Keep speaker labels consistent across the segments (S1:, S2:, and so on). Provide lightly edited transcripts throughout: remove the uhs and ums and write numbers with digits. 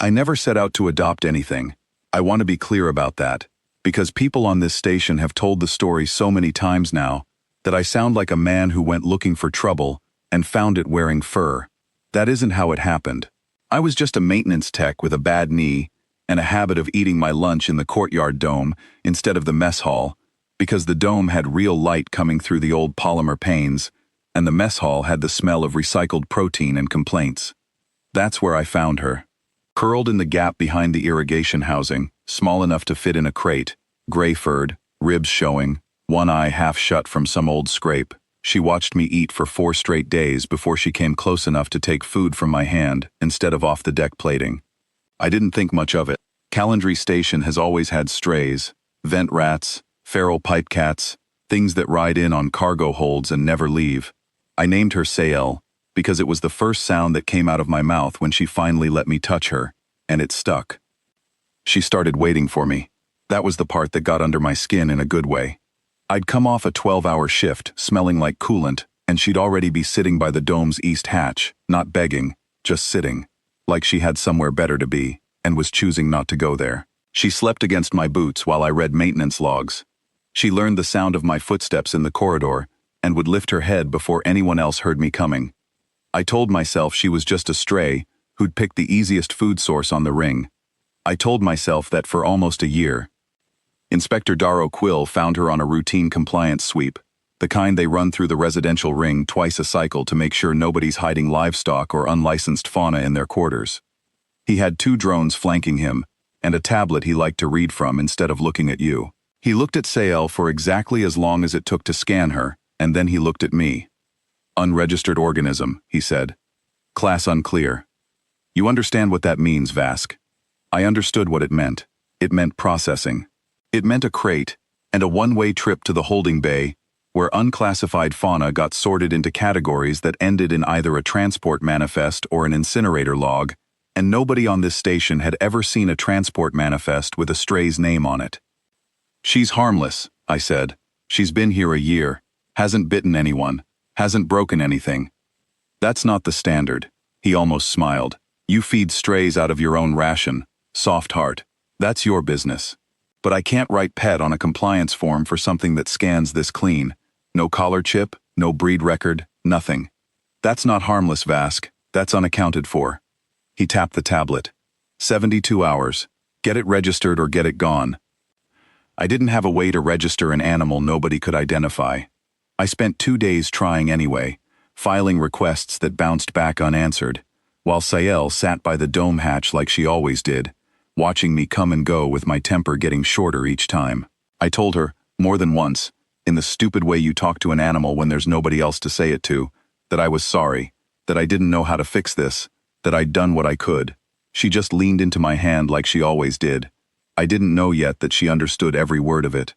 S1: I never set out to adopt anything. I want to be clear about that, because people on this station have told the story so many times now that I sound like a man who went looking for trouble and found it wearing fur. That isn't how it happened. I was just a maintenance tech with a bad knee and a habit of eating my lunch in the courtyard dome instead of the mess hall, because the dome had real light coming through the old polymer panes, and the mess hall had the smell of recycled protein and complaints. That's where I found her. Curled in the gap behind the irrigation housing, small enough to fit in a crate, gray-furred, ribs showing, one eye half shut from some old scrape, she watched me eat for 4 straight days before she came close enough to take food from my hand instead of off-the-deck plating. I didn't think much of it. Kallendry Station has always had strays, vent rats, feral pipe cats, things that ride in on cargo holds and never leave. I named her Sayel because it was the first sound that came out of my mouth when she finally let me touch her, and it stuck. She started waiting for me. That was the part that got under my skin in a good way. I'd come off a 12-hour shift, smelling like coolant, and she'd already be sitting by the dome's east hatch, not begging, just sitting, like she had somewhere better to be, and was choosing not to go there. She slept against my boots while I read maintenance logs. She learned the sound of my footsteps in the corridor, and would lift her head before anyone else heard me coming. I told myself she was just a stray who'd picked the easiest food source on the ring. I told myself that for almost a year. Inspector Darrow Quill found her on a routine compliance sweep, the kind they run through the residential ring twice a cycle to make sure nobody's hiding livestock or unlicensed fauna in their quarters. He had 2 drones flanking him, and a tablet he liked to read from instead of looking at you. He looked at Sayel for exactly as long as it took to scan her, and then he looked at me. Unregistered organism, he said. Class unclear. You understand what that means, Vask. I understood what it meant. It meant processing. It meant a crate, and a one-way trip to the holding bay, where unclassified fauna got sorted into categories that ended in either a transport manifest or an incinerator log, and nobody on this station had ever seen a transport manifest with a stray's name on it. She's harmless, I said. She's been here a year, hasn't bitten anyone, hasn't broken anything. That's not the standard. He almost smiled. You feed strays out of your own ration, soft heart. That's your business. But I can't write pet on a compliance form for something that scans this clean. No collar chip, no breed record, nothing. That's not harmless, Vask. That's unaccounted for. He tapped the tablet. 72 hours. Get it registered or get it gone. I didn't have a way to register an animal nobody could identify. I spent 2 days trying anyway, filing requests that bounced back unanswered, while Sayel sat by the dome hatch like she always did, watching me come and go with my temper getting shorter each time. I told her, more than once, in the stupid way you talk to an animal when there's nobody else to say it to, that I was sorry, that I didn't know how to fix this, that I'd done what I could. She just leaned into my hand like she always did. I didn't know yet that she understood every word of it.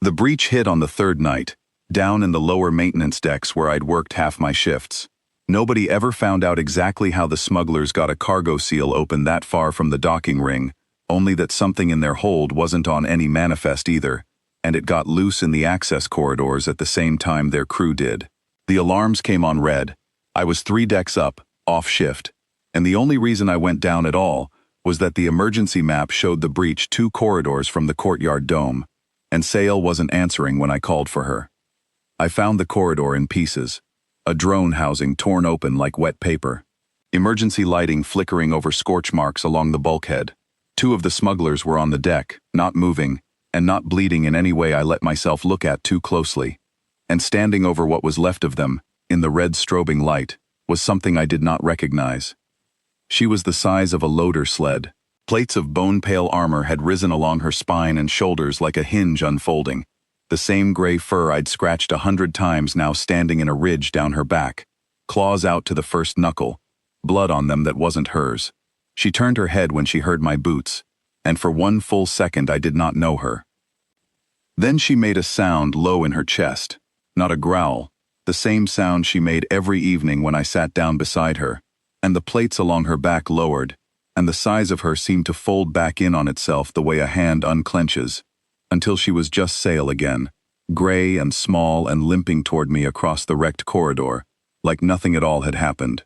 S1: The breach hit on the 3rd night, down in the lower maintenance decks where I'd worked half my shifts. Nobody ever found out exactly how the smugglers got a cargo seal open that far from the docking ring, only that something in their hold wasn't on any manifest either, and it got loose in the access corridors at the same time their crew did. The alarms came on red. I was 3 decks up, off shift, and the only reason I went down at all was that the emergency map showed the breach 2 corridors from the courtyard dome, and Sayel wasn't answering when I called for her. I found the corridor in pieces. A drone housing torn open like wet paper. Emergency lighting flickering over scorch marks along the bulkhead. 2 of the smugglers were on the deck, not moving, and not bleeding in any way I let myself look at too closely. And standing over what was left of them, in the red strobing light, was something I did not recognize. She was the size of a loader sled. Plates of bone-pale armor had risen along her spine and shoulders like a hinge unfolding. The same gray fur I'd scratched 100 times now standing in a ridge down her back, claws out to the first knuckle, blood on them that wasn't hers. She turned her head when she heard my boots, and for 1 full second I did not know her. Then she made a sound low in her chest, not a growl, the same sound she made every evening when I sat down beside her, and the plates along her back lowered, and the size of her seemed to fold back in on itself the way a hand unclenches, until she was just Sayel again, gray and small and limping toward me across the wrecked corridor, like nothing at all had happened.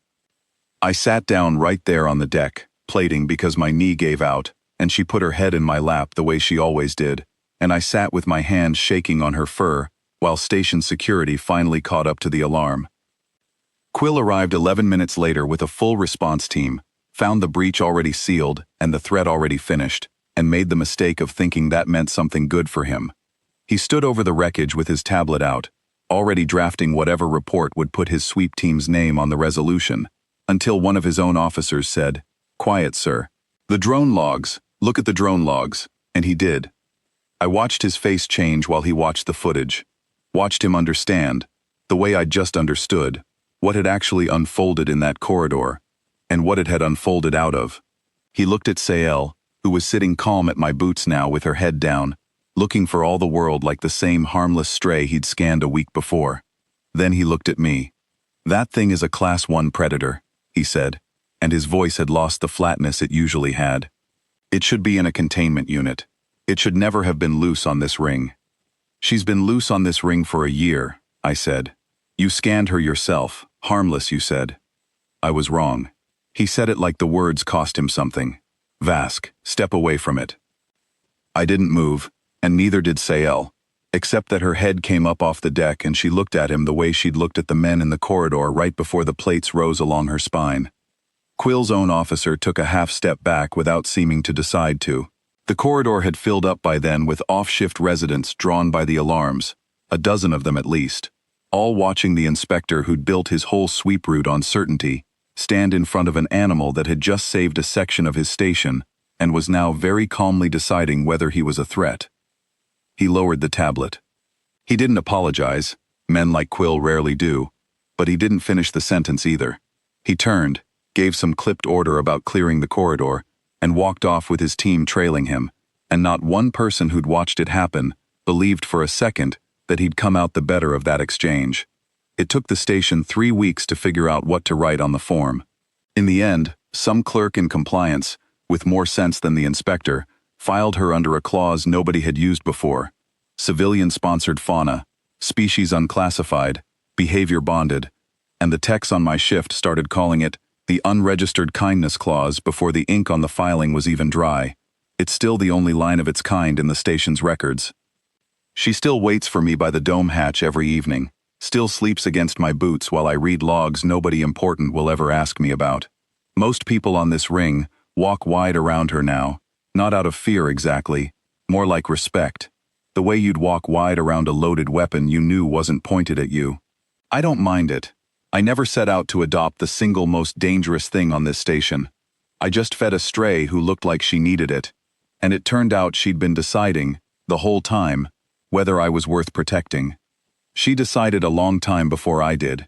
S1: I sat down right there on the deck, plating because my knee gave out, and she put her head in my lap the way she always did, and I sat with my hands shaking on her fur, while station security finally caught up to the alarm. Quill arrived 11 minutes later with a full response team, found the breach already sealed and the threat already finished, and made the mistake of thinking that meant something good for him. He stood over the wreckage with his tablet out, already drafting whatever report would put his sweep team's name on the resolution, until one of his own officers said, "Quiet, sir. The drone logs, look at the drone logs," and he did. I watched his face change while he watched the footage, watched him understand, the way I'd just understood, what had actually unfolded in that corridor, and what it had unfolded out of. He looked at Sael, who was sitting calm at my boots now with her head down, looking for all the world like the same harmless stray he'd scanned a week before. Then he looked at me. "That thing is a Class 1 predator," he said, and his voice had lost the flatness it usually had. "It should be in a containment unit. It should never have been loose on this ring." "She's been loose on this ring for a year," I said. "You scanned her yourself. Harmless, you said." I was wrong. He said it like the words cost him something. "Vask, step away from it." I didn't move, and neither did Sael, except that her head came up off the deck and she looked at him the way she'd looked at the men in the corridor right before the plates rose along her spine. Quill's own officer took a half step back without seeming to decide to. The corridor had filled up by then with off-shift residents drawn by the alarms, a dozen of them at least, all watching the inspector who'd built his whole sweep route on certainty stand in front of an animal that had just saved a section of his station and was now very calmly deciding whether he was a threat. He lowered the tablet. He didn't apologize, men like Quill rarely do, but he didn't finish the sentence either. He turned, gave some clipped order about clearing the corridor, and walked off with his team trailing him, and not one person who'd watched it happen believed for a second that he'd come out the better of that exchange. It took the station 3 weeks to figure out what to write on the form. In the end, some clerk in compliance, with more sense than the inspector, filed her under a clause nobody had used before: civilian-sponsored fauna, species unclassified, behavior bonded, and the techs on my shift started calling it the unregistered kindness clause before the ink on the filing was even dry. It's still the only line of its kind in the station's records. She still waits for me by the dome hatch every evening, still sleeps against my boots while I read logs nobody important will ever ask me about. Most people on this ring walk wide around her now, not out of fear exactly, more like respect. The way you'd walk wide around a loaded weapon you knew wasn't pointed at you. I don't mind it. I never set out to adopt the single most dangerous thing on this station. I just fed a stray who looked like she needed it, and it turned out she'd been deciding, the whole time, whether I was worth protecting. She decided a long time before I did.